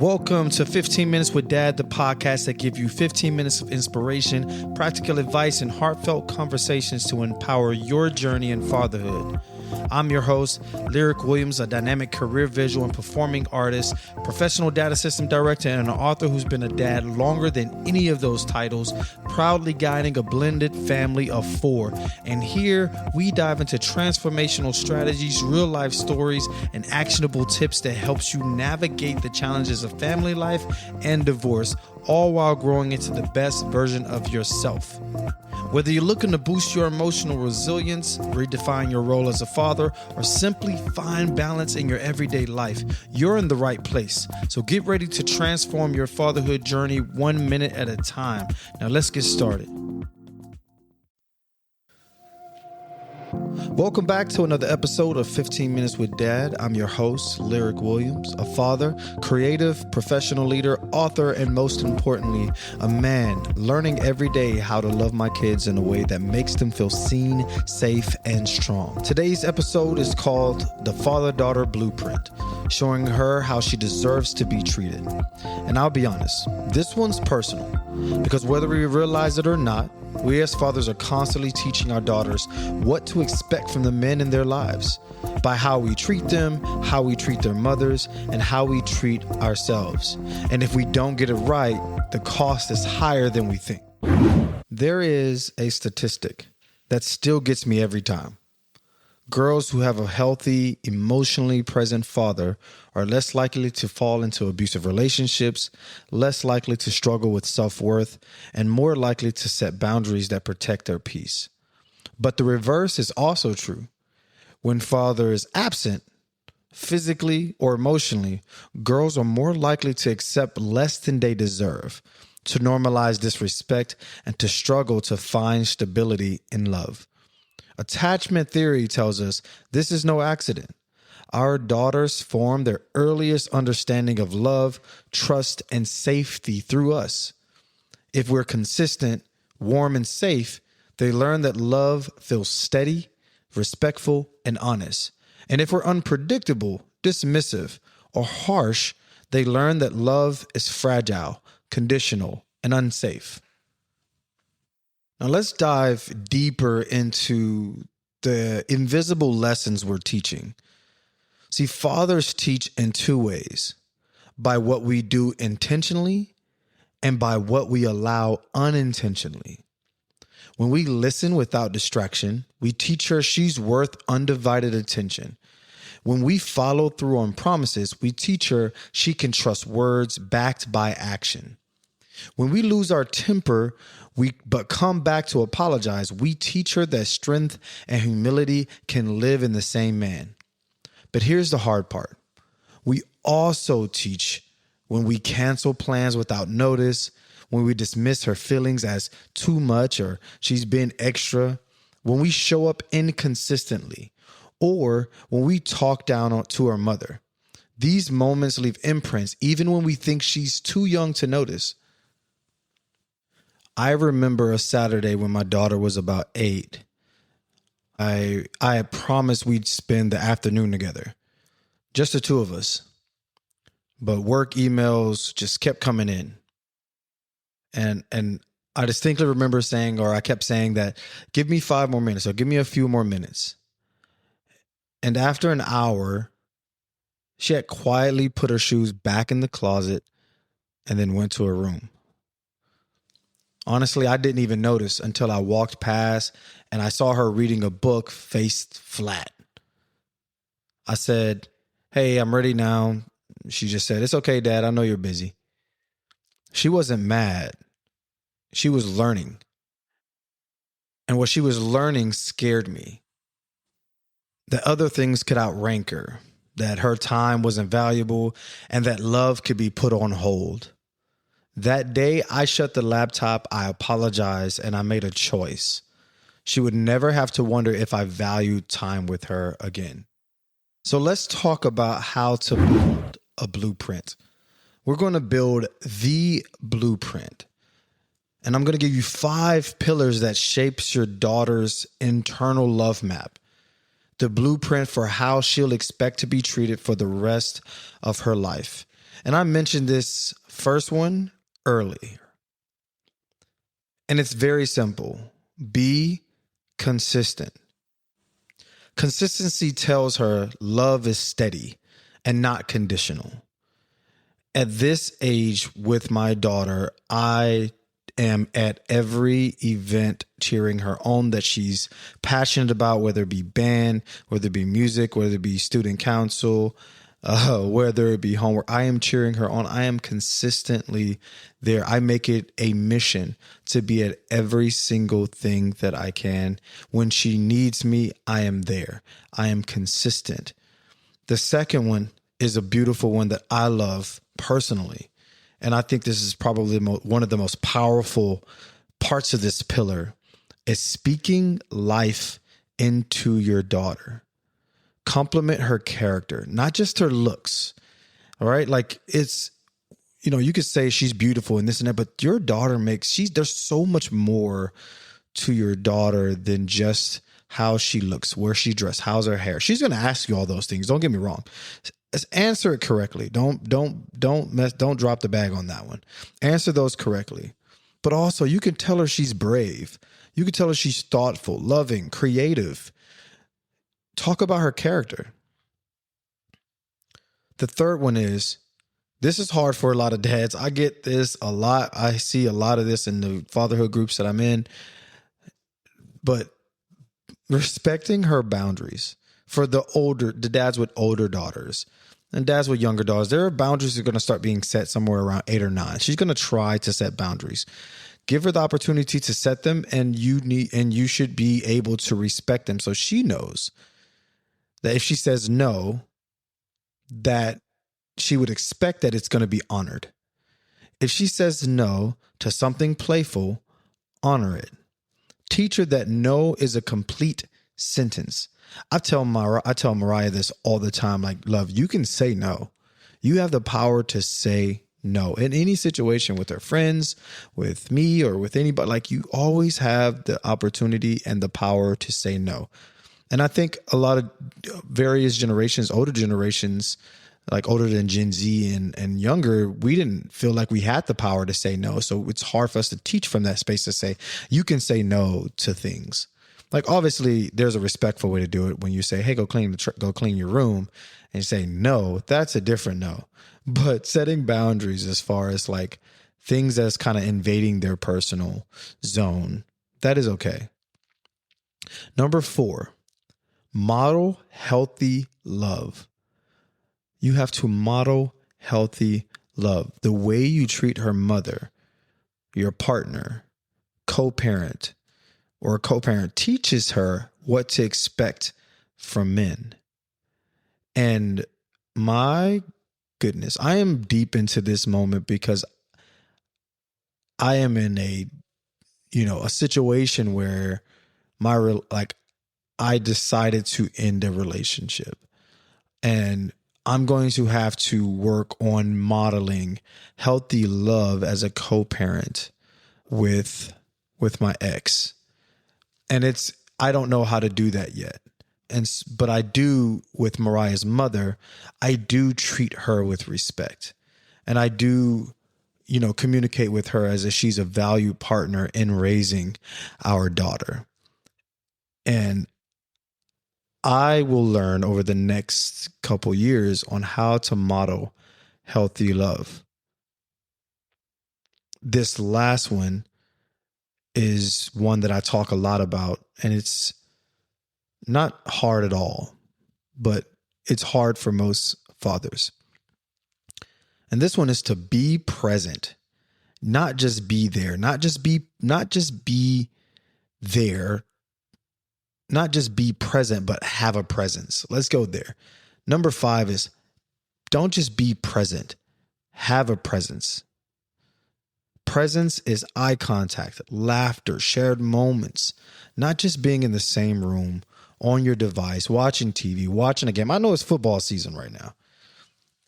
Welcome to 15 Minutes with Dad, the podcast that gives you 15 minutes of inspiration, practical advice, and heartfelt conversations to empower your journey in fatherhood. I'm your host, Lirec Williams, a dynamic career visual and performing artist, professional data system director, and an author who's been a dad longer than any of those titles, proudly guiding a blended family of 4. And here we dive into transformational strategies, real life stories, and actionable tips that helps you navigate the challenges of family life and divorce, all while growing into the best version of yourself. Whether you're looking to boost your emotional resilience, redefine your role as a father, or simply find balance in your everyday life, you're in the right place. So get ready to transform your fatherhood journey 1 minute at a time. Now let's get started. Welcome back to another episode of 15 Minutes with Dad. I'm your host, Lirec Williams, a father, creative, professional leader, author, and most importantly, a man learning every day how to love my kids in a way that makes them feel seen, safe, and strong. Today's episode is called The Father-Daughter Blueprint, showing her how she deserves to be treated. And I'll be honest, this one's personal because whether we realize it or not, we as fathers are constantly teaching our daughters what to expect from the men in their lives by how we treat them, how we treat their mothers, and how we treat ourselves. And if we don't get it right, the cost is higher than we think. There is a statistic that still gets me every time. Girls who have a healthy, emotionally present father are less likely to fall into abusive relationships, less likely to struggle with self-worth, and more likely to set boundaries that protect their peace. But the reverse is also true. When father is absent, physically or emotionally, girls are more likely to accept less than they deserve, to normalize disrespect, and to struggle to find stability in love. Attachment theory tells us this is no accident. Our daughters form their earliest understanding of love, trust, and safety through us. If we're consistent, warm, and safe, they learn that love feels steady, respectful, and honest. And if we're unpredictable, dismissive, or harsh, they learn that love is fragile, conditional, and unsafe. Now let's dive deeper into the invisible lessons we're teaching. See, fathers teach in 2 ways: by what we do intentionally and by what we allow unintentionally. When we listen without distraction, we teach her she's worth undivided attention. When we follow through on promises, we teach her she can trust words backed by action. When we lose our temper, but come back to apologize, we teach her that strength and humility can live in the same man. But here's the hard part. We also teach when we cancel plans without notice, when we dismiss her feelings as too much or she's been extra, when we show up inconsistently, or when we talk down to her mother. These moments leave imprints even when we think she's too young to notice. I remember a Saturday when my daughter was about 8. I had promised we'd spend the afternoon together, just the 2 of us. But work emails just kept coming in. And I distinctly remember saying, or I kept saying that, give me 5 more minutes or give me a few more minutes. And after an hour, she had quietly put her shoes back in the closet and then went to her room. Honestly, I didn't even notice until I walked past and I saw her reading a book faced flat. I said, "Hey, I'm ready now." She just said, "It's okay, Dad. I know you're busy." She wasn't mad. She was learning. And what she was learning scared me. That other things could outrank her, that her time wasn't valuable, and that love could be put on hold. That day, I shut the laptop, I apologized, and I made a choice. She would never have to wonder if I valued time with her again. So let's talk about how to build a blueprint. We're going to build the blueprint. And I'm going to give you 5 pillars that shapes your daughter's internal love map. The blueprint for how she'll expect to be treated for the rest of her life. And I mentioned this first one earlier. And it's very simple. Be consistent. Consistency tells her love is steady and not conditional. At this age with my daughter, I am at every event cheering her on that she's passionate about, whether it be band, whether it be music, whether it be student council, whether it be homework. I am cheering her on. I am consistently there. I make it a mission to be at every single thing that I can. When she needs me, I am there. I am consistent. The second one is a beautiful one that I love personally. And I think this is probably one of the most powerful parts of this pillar is speaking life into your daughter. Compliment her character, not just her looks. All right. Like it's, you could say she's beautiful and this and that, but your daughter there's so much more to your daughter than just how she looks, where she dressed, how's her hair. She's going to ask you all those things. Don't get me wrong. Answer it correctly. Don't drop the bag on that one. Answer those correctly. But also you can tell her she's brave. You can tell her she's thoughtful, loving, creative. Talk about her character. The third one is, this is hard for a lot of dads. I get this a lot. I see a lot of this in the fatherhood groups that I'm in. But respecting her boundaries for the dads with older daughters and dads with younger daughters, there are boundaries that are going to start being set somewhere around 8 or 9. She's going to try to set boundaries. Give her the opportunity to set them, and you should be able to respect them. So she knows that if she says no, that she would expect that it's going to be honored. If she says no to something playful, honor it. Teach her that no is a complete sentence. I tell Mariah this all the time, like, love, you can say no. You have the power to say no in any situation with her friends, with me, or with anybody. Like, you always have the opportunity and the power to say no. And I think a lot of various generations, older generations, like older than Gen Z and younger, we didn't feel like we had the power to say no. So it's hard for us to teach from that space to say, you can say no to things. Like, obviously there's a respectful way to do it when you say, hey, go clean your room, and you say no, that's a different no. But setting boundaries as far as like things that's kind of invading their personal zone, that is okay. Number 4, model healthy love. You have to model healthy love. The way you treat her mother, your partner, co-parent, or a co-parent teaches her what to expect from men. And my goodness, I am deep into this moment because I am in a situation where I decided to end a relationship, and I'm going to have to work on modeling healthy love as a co-parent with my ex. And I don't know how to do that yet. But I do with Mariah's mother. I do treat her with respect, and I do, communicate with her as if she's a valued partner in raising our daughter. And I will learn over the next couple years on how to model healthy love. This last one is one that I talk a lot about, and it's not hard at all, but it's hard for most fathers. And this one is to be present, not just be there, not just be there, not just be present, but have a presence. Let's go there. Number 5 is don't just be present, have a presence. Presence is eye contact, laughter, shared moments, not just being in the same room, on your device, watching TV, watching a game. I know it's football season right now,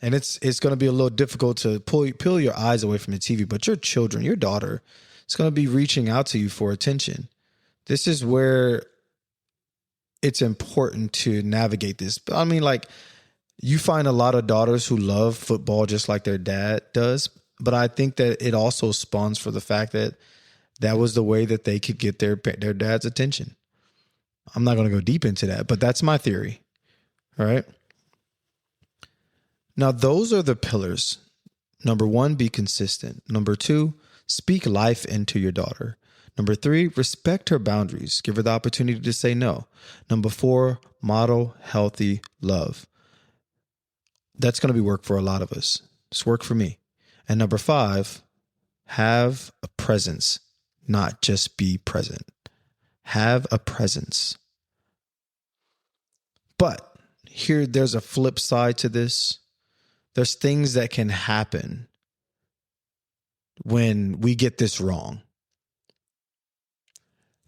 and it's going to be a little difficult to peel your eyes away from the TV, but your children, your daughter, is going to be reaching out to you for attention. This is where it's important to navigate this. I mean, like, You find a lot of daughters who love football just like their dad does. But I think that it also spawns for the fact that that was the way that they could get their dad's attention. I'm not going to go deep into that, but that's my theory. All right. Now, those are the pillars. Number 1, be consistent. Number 2, speak life into your daughter. Number 3, respect her boundaries. Give her the opportunity to say no. Number 4, model healthy love. That's going to be work for a lot of us. It's work for me. And number 5, have a presence, not just be present. Have a presence. But here, there's a flip side to this. There's things that can happen when we get this wrong.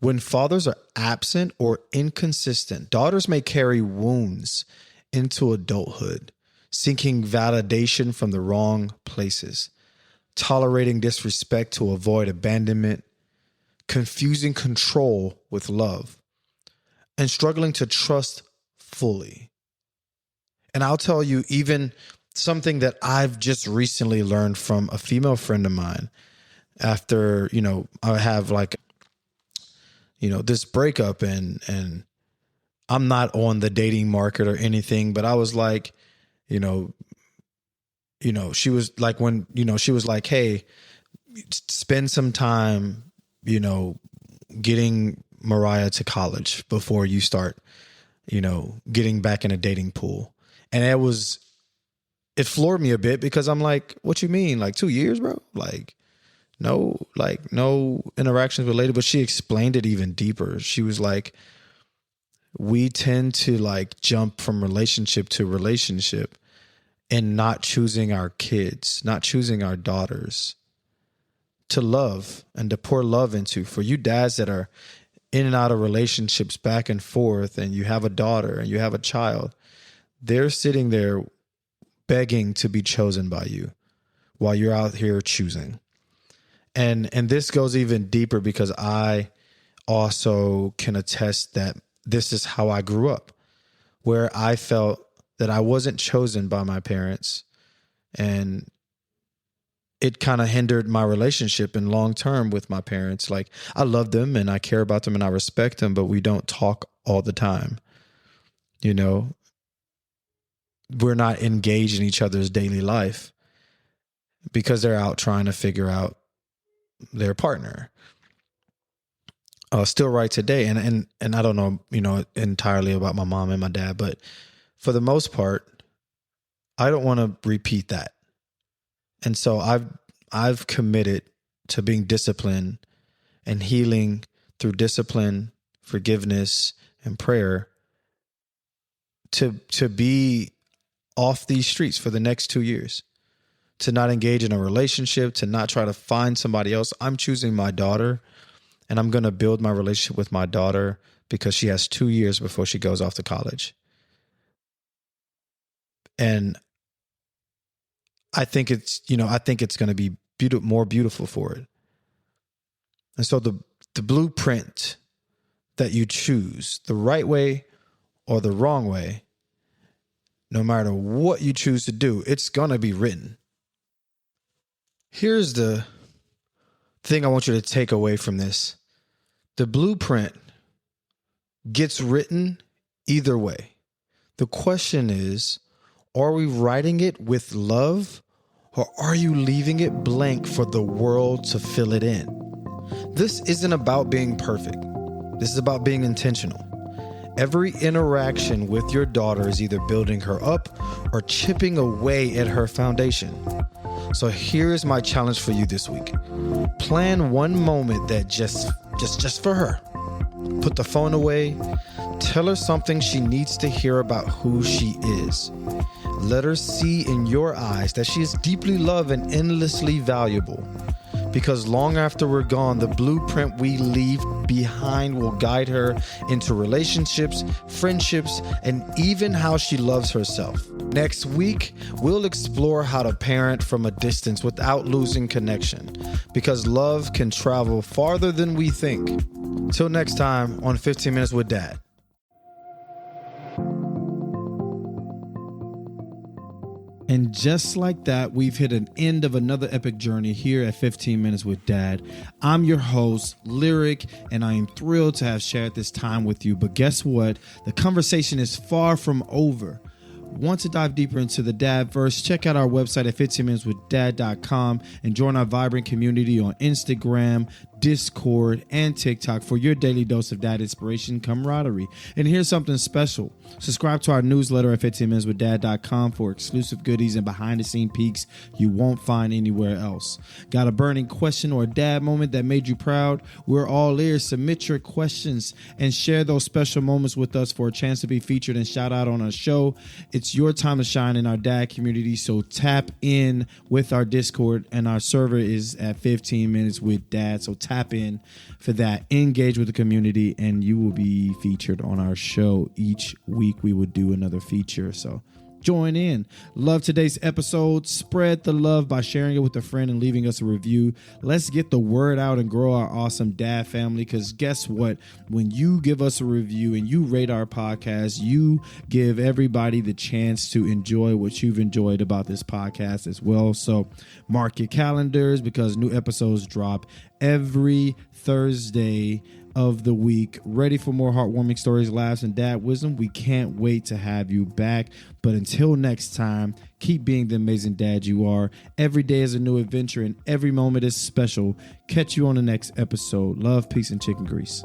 When fathers are absent or inconsistent, daughters may carry wounds into adulthood, seeking validation from the wrong places, tolerating disrespect to avoid abandonment, confusing control with love, and struggling to trust fully. And I'll tell you, even something that I've just recently learned from a female friend of mine after, I have this breakup and I'm not on the dating market or anything, but I was like, she was like, she was like, hey, spend some time, getting Mariah to college before you start, getting back in a dating pool. And it floored me a bit because I'm like, what you mean? Like 2 years, bro? No interactions related. But she explained it even deeper. She was like, we tend to jump from relationship to relationship and not choosing our kids, not choosing our daughters to love and to pour love into. For you dads that are in and out of relationships back and forth, and you have a daughter and you have a child, they're sitting there begging to be chosen by you while you're out here choosing. And this goes even deeper because I also can attest that this is how I grew up, where I felt that I wasn't chosen by my parents, and it kind of hindered my relationship in long term with my parents. Like, I love them and I care about them and I respect them, but we don't talk all the time. We're not engaged in each other's daily life because they're out trying to figure out their partner. Still right today. And I don't know, entirely about my mom and my dad, but for the most part, I don't want to repeat that. And so I've committed to being disciplined and healing through discipline, forgiveness, and prayer to be off these streets for the next 2 years, to not engage in a relationship, to not try to find somebody else. I'm choosing my daughter, and I'm going to build my relationship with my daughter because she has 2 years before she goes off to college. And I think it's going to be more beautiful for it. And so the blueprint that you choose, the right way or the wrong way, no matter what you choose to do, it's going to be written. Here's the thing I want you to take away from this. The blueprint gets written either way. The question is, are we writing it with love, or are you leaving it blank for the world to fill it in? This isn't about being perfect. This is about being intentional. Every interaction with your daughter is either building her up or chipping away at her foundation. So here's my challenge for you this week. Plan one moment that just for her. Put the phone away. Tell her something she needs to hear about who she is. Let her see in your eyes that she is deeply loved and endlessly valuable. Because long after we're gone, the blueprint we leave behind will guide her into relationships, friendships, and even how she loves herself. Next week, we'll explore how to parent from a distance without losing connection, because love can travel farther than we think. Till next time on 15 Minutes with Dad. And just like that, we've hit an end of another epic journey here at 15 Minutes with Dad. I'm your host, Lirec, and I am thrilled to have shared this time with you. But guess what? The conversation is far from over. Want to dive deeper into the Dadverse? Check out our website at 15minuteswithdad.com and join our vibrant community on Instagram, Discord, and TikTok for your daily dose of dad inspiration, camaraderie. And here's something special. Subscribe to our newsletter at 15minuteswithdad.com for exclusive goodies and behind-the-scene peeks you won't find anywhere else. Got a burning question or a dad moment that made you proud? We're all ears. Submit your questions and share those special moments with us for a chance to be featured and shout out on our show. It's your time to shine in our dad community, so tap in with our Discord, and our server is at 15 Minutes with Dad. So tap in for that, engage with the community, and you will be featured on our show. Each week we will do another feature, so join in. Love today's episode. Spread the love by sharing it with a friend and leaving us a review. Let's get the word out and grow our awesome dad family, because guess what? When you give us a review and you rate our podcast, you give everybody the chance to enjoy what you've enjoyed about this podcast as well. So mark your calendars, because new episodes drop every Thursday of the week. Ready for more heartwarming stories, laughs, and dad wisdom? We can't wait to have you back. But until next time, keep being the amazing dad you are. Every day is a new adventure and every moment is special. Catch you on the next episode. Love, peace, and chicken grease.